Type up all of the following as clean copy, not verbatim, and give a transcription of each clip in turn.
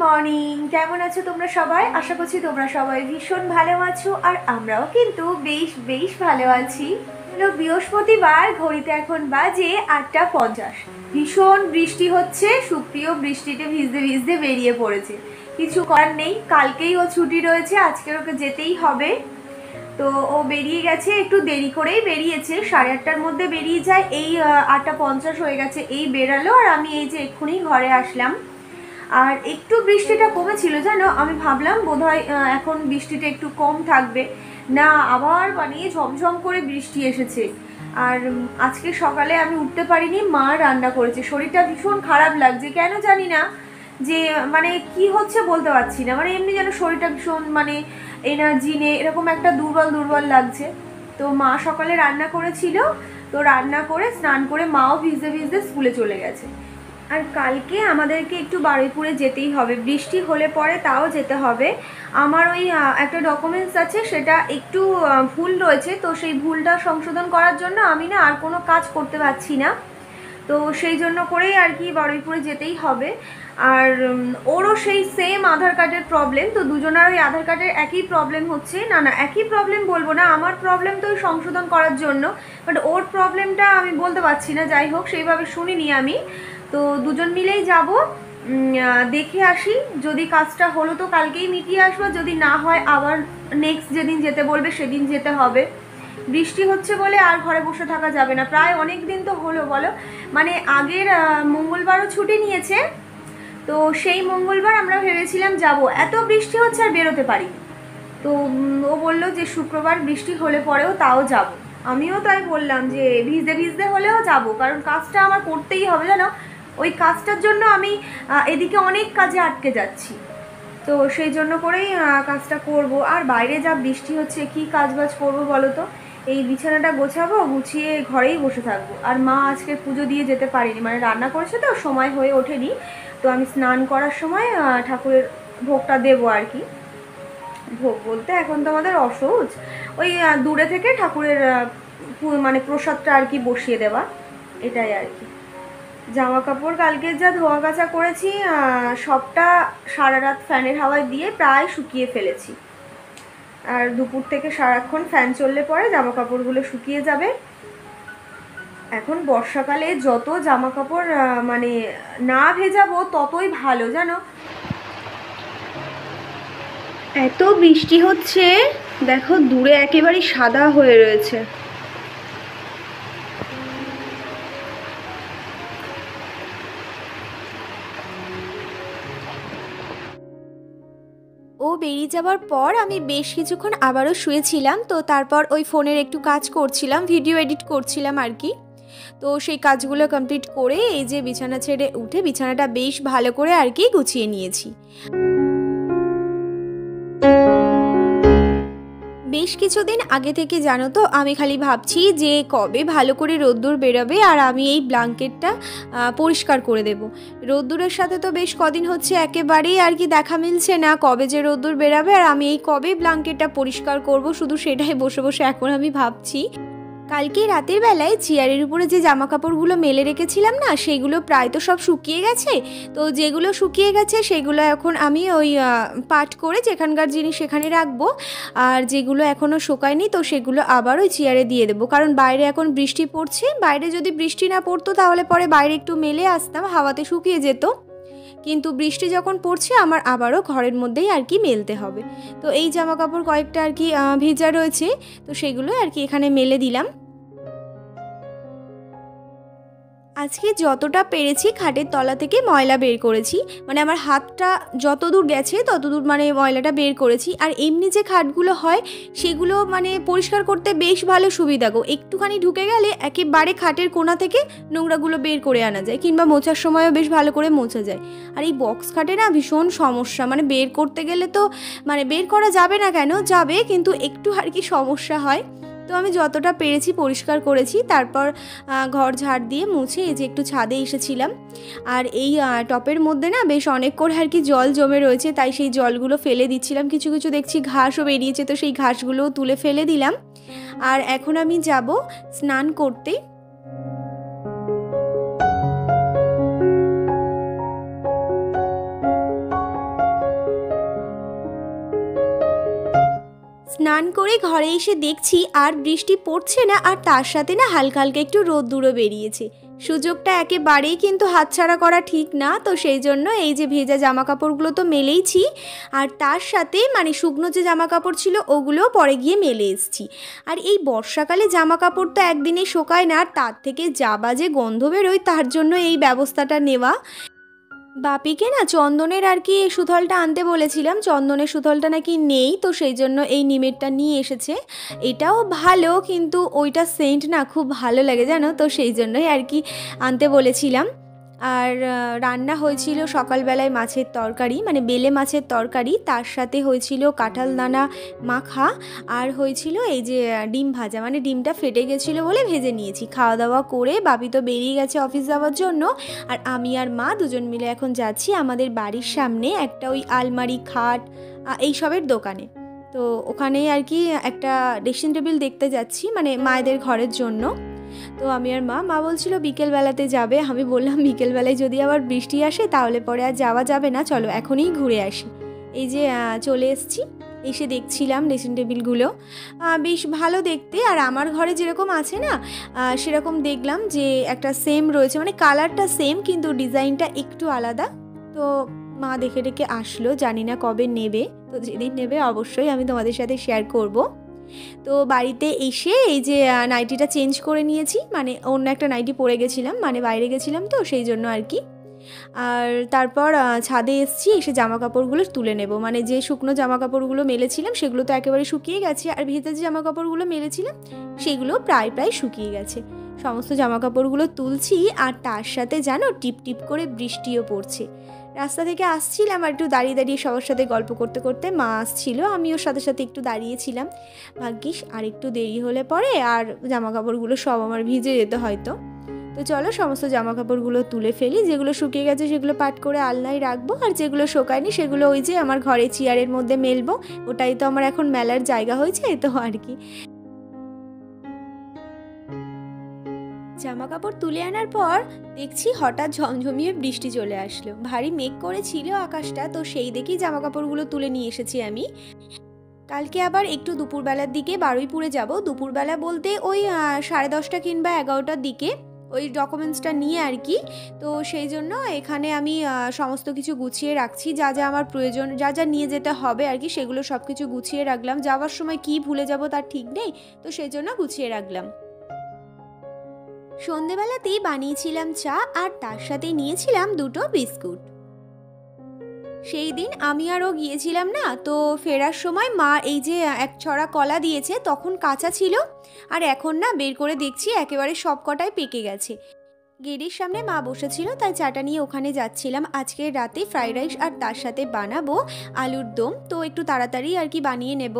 Morning, কেমন আছো তোমরা সবাই? আশা করছি তোমরা সবাই ভীষণ ভালো আছো আর আমরাও কিন্তু বেশ বেশ ভালো আছি। হলো বৃহস্পতিবার, ঘড়িতে এখন বাজে 8:50। ভীষণ বৃষ্টি হচ্ছে। সুপ্রিয় বৃষ্টিতে ভিজতে ভিজতে বেরিয়ে পড়েছে। কিছু করার নেই, কালকেই ও ছুটি রয়েছে, আজকের ওকে যেতেই হবে। তো ও বেরিয়ে গেছে, একটু দেরি করেই বেরিয়েছে, 8:30টার মধ্যে বেরিয়ে যায়। এই 8:50 হয়ে গেছে, এই বেরালো আর আমি এই যে এক্ষুনি ঘরে আসলাম। আর একটু বৃষ্টিটা কমেছিল জানো, আমি ভাবলাম বোধহয় এখন বৃষ্টিটা একটু কম থাকবে, না আবার মানে ঝমঝম করে বৃষ্টি এসেছে। আর আজকে সকালে আমি উঠতে পারিনি, মা রান্না করেছে। শরীরটা ভীষণ খারাপ লাগছে, কেন জানি না, যে মানে কি হচ্ছে বলতে পারছি না, মানে এমনি যেন শরীরটা ভীষণ মানে এনার্জি নেই, এরকম একটা দুর্বল দুর্বল লাগছে। তো মা সকালে রান্না করেছিল, তো রান্না করে স্নান করে মাও ভিজতে ভিজতে স্কুলে চলে গেছে। আর কালকে আমাদেরকে একটু বারুইপুরে যেতেই হবে, বৃষ্টি হলে পরে তাও যেতে হবে। আমার ওই একটা ডকুমেন্টস আছে, সেটা একটু ভুল রয়েছে, তো সেই ভুলটা সংশোধন করার জন্য আমি না আর কোনো কাজ করতে পারছি না। তো সেই জন্য করেই আর কি বারুইপুরে যেতেই হবে। আর ওরও সেই সেম আধার কার্ডের প্রবলেম, তো দুজনের ওই আধার কার্ডের একই প্রবলেম হচ্ছে। না না, একই প্রবলেম বলবো না, আমার প্রবলেম তো ওই সংশোধন করার জন্য, বাট ওর প্রবলেমটা আমি বলতে পারছি না। যাই হোক, সেইভাবে শুনিনি আমি। তো দুজন মিলেই যাব, দেখে আসি। যদি কাজটা হলো তো কালকেই মিটিয়ে আসবো, যদি না হয় আবার নেক্সট যেদিন যেতে বলবে সেদিন যেতে হবে। বৃষ্টি হচ্ছে বলে আর ঘরে বসে থাকা যাবে না, প্রায় অনেক দিন তো হলো বলো, মানে আগের মঙ্গলবারও ছুটি নিয়েছে, তো সেই মঙ্গলবার আমরা ভেবেছিলাম যাব, এত বৃষ্টি হচ্ছে আর বেরোতে পারি। তো ও বললো যে শুক্রবার বৃষ্টি হলে পরেও তাও যাব। আমিও তাই বললাম যে ভিজতে ভিজতে হলেও যাব, কারণ কাজটা আমার করতেই হবে জানো। ওই কাজটার জন্য আমি এদিকে অনেক কাজে আটকে যাচ্ছি, তো সেই জন্য করেই কাজটা করব। আর বাইরে যা বৃষ্টি হচ্ছে, কি কাজবাজ করব বলো তো? এই বিছানাটা গোছাবো, গুছিয়ে ঘরেই বসে থাকবো। আর মা আজকে পুজো দিয়ে যেতে পারিনি, মানে রান্না করেছে তো সময় হয়ে ওঠেনি। তো আমি স্নান করার সময় ঠাকুরের ভোগটা দেবো আর কি। ভোগ বলতে এখন তো আমাদের অসহজ, ওই দূরে থেকে ঠাকুরের মানে প্রসাদটা আর কি বসিয়ে দেওয়া, এটাই আর কি। জামা কাপড় কালকে যা ধোয়া কাচা করেছি, সবটা সারা রাত ফ্যানের হাওয়ায় দিয়ে প্রায় শুকিয়ে ফেলেছি। আর দুপুর থেকে সারাক্ষণ ফ্যান চললে পরে জামা কাপড়গুলো শুকিয়ে যাবে। এখন বর্ষাকালে যত জামা কাপড় মানে না ভেজাবো ততই ভালো জানো। এত বৃষ্টি হচ্ছে, দেখো দূরে একেবারে সাদা হয়ে রয়েছে। ও বেরিয়ে যাওয়ার পর আমি বেশ কিছুক্ষণ আবারও শুয়েছিলাম, তো তারপর ওই ফোনের একটু কাজ করছিলাম, ভিডিও এডিট করছিলাম আর কি। তো সেই কাজগুলো কমপ্লিট করে এই যে বিছানা ছেড়ে উঠে বিছানাটা বেশ ভালো করে আর কি গুছিয়ে নিয়েছি। বেশ কিছুদিন আগে থেকে জানো তো আমি খালি ভাবছি যে কবে ভালো করে রোদ্দুর বেরোবে আর আমি এই ব্ল্যাঙ্কেটটা পরিষ্কার করে দেব। রোদ্দুরের সাথে তো বেশ কদিন হচ্ছে একেবারেই আর কি দেখা মিলছে না, কবে যে রোদ্দুর বেরোবে আর আমি এই কবে ব্ল্যাঙ্কেটটা পরিষ্কার করব, শুধু সেটাই বসে বসে এখন আমি ভাবছি। কালকে রাতের বেলায় চেয়ারের উপরে যে জামা কাপড়গুলো মেলে রেখেছিলাম না, সেগুলো প্রায় তো সব শুকিয়ে গেছে। তো যেগুলো শুকিয়ে গেছে সেগুলো এখন আমি ওই পাট করে যেখানকার জিনিস সেখানে রাখবো, আর যেগুলো এখনও শুকায়নি তো সেগুলো আবার ওই চেয়ারে দিয়ে দেবো। কারণ বাইরে এখন বৃষ্টি পড়ছে, বাইরে যদি বৃষ্টি না পড়তো তাহলে পরে বাইরে একটু মেলে আসতাম, হাওয়াতে শুকিয়ে যেত। কিন্তু বৃষ্টি যখন পড়ছে আমার আবারও ঘরের মধ্যেই আর কি মেলতে হবে। তো এই জামা কাপড় কয়েকটা আর কি ভেজা রয়েছে, তো সেগুলো আর কি এখানে মেলে দিলাম। আজকে যতটা পেরেছি খাটের তলা থেকে ময়লা বের করেছি, মানে আমার হাতটা যতদূর গেছে ততদূর মানে ময়লাটা বের করেছি। আর এমনি যে খাটগুলো হয় সেগুলো মানে পরিষ্কার করতে বেশ ভালো সুবিধা গো, একটুখানি ঢুকে গেলে একেবারে খাটের কোণা থেকে নোংরাগুলো বের করে আনা যায়, কিংবা মোছার সময়ও বেশ ভালো করে মোছা যায়। আর এই বক্স খাটে না ভীষণ সমস্যা, মানে বের করতে গেলে তো মানে বের করা যাবে না কেন, যাবে, কিন্তু একটু আর কি সমস্যা হয়। তো আমি যতটা পেরেছি পরিষ্কার করেছি, তারপর ঘর ঝাড় দিয়ে মুছে এই যে একটু ছাদে এসেছিলাম। আর এই টপের মধ্যে না বেশ অনেক করে আর কি জল জমে রয়েছে, তাই সেই জলগুলো ফেলে দিচ্ছিলাম। কিছু কিছু দেখছি ঘাসও বেরিয়েছে, তো সেই ঘাসগুলোও তুলে ফেলে দিলাম। আর এখন আমি যাব স্নান করতে। স্নান করে ঘরে এসে দেখছি আর বৃষ্টি পড়ছে না, আর তার সাথে না হালকা হালকা একটু রোদ্দুরও বেরিয়েছে। সুযোগটা একেবারেই কিন্তু হাতছাড়া করা ঠিক না। তো সেই জন্য এই যে ভেজা জামা কাপড়গুলো তো মেলেইছি, আর তার সাথে মানে শুকনো যে জামা কাপড় ছিল ওগুলোও পরে গিয়ে মেলে এসেছি। আর এই বর্ষাকালে জামা কাপড় তো একদিনে শোকায় না, আর তার থেকে যা বাজে গন্ধ বেরোয়, তার জন্য এই ব্যবস্থাটা নেওয়া। বাপিকে না চন্দনের আর কি সুথলটা আনতে বলেছিলাম, চন্দনের সুথলটা নাকি নেই, তো সেই জন্য এই নিমেরটা নিয়ে এসেছে। এটাও ভালো, কিন্তু ওইটা সেন্ট না খুব ভালো লাগে জানো, তো সেই জন্যই আর কি আনতে বলেছিলাম। আর রান্না হয়েছিল সকালবেলায় মাছের তরকারি, মানে বেলে মাছের তরকারি, তার সাথে হয়েছিল কাঁঠাল দানা মাখা, আর হয়েছিল এই যে ডিম ভাজা, মানে ডিমটা ফেটে গেছিলো বলে ভেজে নিয়েছি। খাওয়া দাওয়া করে বাপি তো বেরিয়ে গেছে অফিস যাওয়ার জন্য, আর আমি আর মা দুজন মিলে এখন যাচ্ছি আমাদের বাড়ির সামনে একটা ওই আলমারি খাট এইসবের দোকানে। তো ওখানে আর কি একটা ড্রেসিং টেবিল দেখতে যাচ্ছি, মানে মায়েদের ঘরের জন্য। তো আমি আর মা বলছিল বিকেলবেলাতে যাবে, আমি বললাম বিকেলবেলায় যদি আবার বৃষ্টি আসে তাহলে পরে আর যাওয়া যাবে না, চলো এখনই ঘুরে আসি। এই যে চলে এসেছি, এসে দেখছিলাম ড্রেসিং টেবিলগুলো বেশ ভালো দেখতে, আর আমার ঘরে যেরকম আছে না সেরকম দেখলাম যে একটা সেম রয়েছে, মানে কালারটা সেম কিন্তু ডিজাইনটা একটু আলাদা। তো মা দেখে ডেকে আসলো, জানি না কবে নেবে, তো যেদিন নেবে অবশ্যই আমি তোমাদের সাথে শেয়ার করব। তো বাড়িতে এসে এই যে নাইটিটা চেঞ্জ করে নিয়েছি, মানে অন্য একটা নাইটি পরে গেছিলাম, মানে বাইরে গেছিলাম তো সেই জন্য আর কি। আর তারপর ছাদে এসেছি, এসে জামা কাপড়গুলো তুলে নেব, মানে যে শুকনো জামা কাপড়গুলো মেলেছিলাম সেগুলো তো একেবারে শুকিয়ে গেছে, আর ভেজা যে জামা কাপড়গুলো মেলেছিলাম সেগুলো প্রায় শুকিয়ে গেছে। সমস্ত জামা কাপড়গুলো তুলছি, আর তার সাথে জানো টিপ টিপ করে বৃষ্টিও পড়ছে। রাস্তা থেকে আসছিলাম আর একটু দাঁড়িয়ে দাঁড়িয়ে সবার সাথে গল্প করতে করতে, মা আসছিল, আমি ওর সাথে সাথে একটু দাঁড়িয়েছিলাম। ভাগ্যিস আর একটু দেরি হলে পরে আর জামা কাপড়গুলো সব আমার ভিজে যেত হয়তো। তো চলো সমস্ত জামা কাপড়গুলো তুলে ফেলি, যেগুলো শুকিয়ে গেছে সেগুলো পাট করে আলনায় রাখবো, আর যেগুলো শোকায়নি সেগুলো ওই যে আমার ঘরে চেয়ারের মধ্যে মেলবো, ওটাই তো আমার এখন মেলার জায়গা হয়েছে, তো আর কি। জামা কাপড় তুলে আনার পর দেখছি হঠাৎ ঝমঝমিয়ে বৃষ্টি চলে আসলো, ভারী মেঘ করেছিল আকাশটা, তো সেই দেখেই জামা কাপড়গুলো তুলে নিয়ে এসেছি আমি। কালকে আবার একটু দুপুরবেলার দিকে বারুইপুরে যাব, দুপুরবেলা বলতে ওই 10:30 কিংবা 11টার দিকে, ওই ডকুমেন্টসটা নিয়ে আর কি। তো সেই জন্য এখানে আমি সমস্ত কিছু গুছিয়ে রাখছি, যা যা আমার প্রয়োজন, যা যা নিয়ে যেতে হবে আর কি, সেগুলো সব কিছু গুছিয়ে রাখলাম। যাওয়ার সময় কি ভুলে যাব তার ঠিক নেই, তো সেই জন্য গুছিয়ে রাখলাম। সন্ধেবেলাতেই বানিয়েছিলাম চা, আর তার সাথে নিয়েছিলাম 2টো বিস্কুট। সেই দিন আমি আরও গিয়েছিলাম না, তো ফেরার সময় মা এই যে এক ছড়া কলা দিয়েছে, তখন কাঁচা ছিল, আর এখন না বের করে দেখছি একেবারে সব কটাই পেকে গেছে। গেটের সামনে মা বসেছিল, তাই চাটা নিয়ে ওখানে যাচ্ছিলাম। আজকে রাতে ফ্রাইড রাইস আর তার সাথে বানাবো আলুর দম, তো একটু তাড়াতাড়ি আর কি বানিয়ে নেব।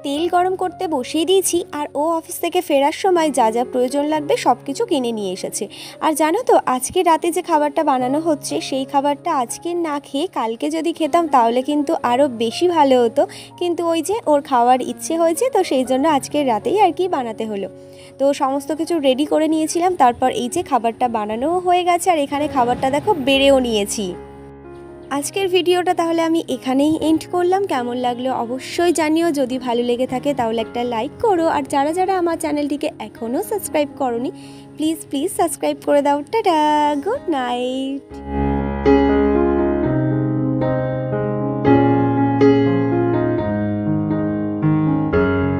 তেল গরম করতে বসিয়ে দিয়েছি, আর ও অফিস থেকে ফেরার সময় যা যা প্রয়োজন লাগবে সব কিছু কিনে নিয়ে এসেছে। আর জানো তো আজকে রাতে যে খাবারটা বানানো হচ্ছে, সেই খাবারটা আজকে না খেয়ে কালকে যদি খেতাম তাহলে কিন্তু আরও বেশি ভালো হতো, কিন্তু ওই যে ওর খাওয়ার ইচ্ছে হয়েছে, তো সেই জন্য আজকে রাতেই আর কি বানাতে হলো। তো সমস্ত কিছু রেডি করে নিয়েছিলাম, তারপর এই যে খাবারটা বানানোও হয়ে গেছে, আর এখানে খাবারটা দেখো বেড়েও নিয়েছি। আজকের ভিডিওটা তাহলে আমি এখানেই এন্ড করলাম। কেমন লাগলো অবশ্যই জানিও, যদি ভালো লেগে থাকে তাহলে একটা লাইক করো, আর যারা যারা আমার চ্যানেলটিকে এখনও সাবস্ক্রাইব করোনি প্লিজ সাবস্ক্রাইব করে দাও। Tata, good night.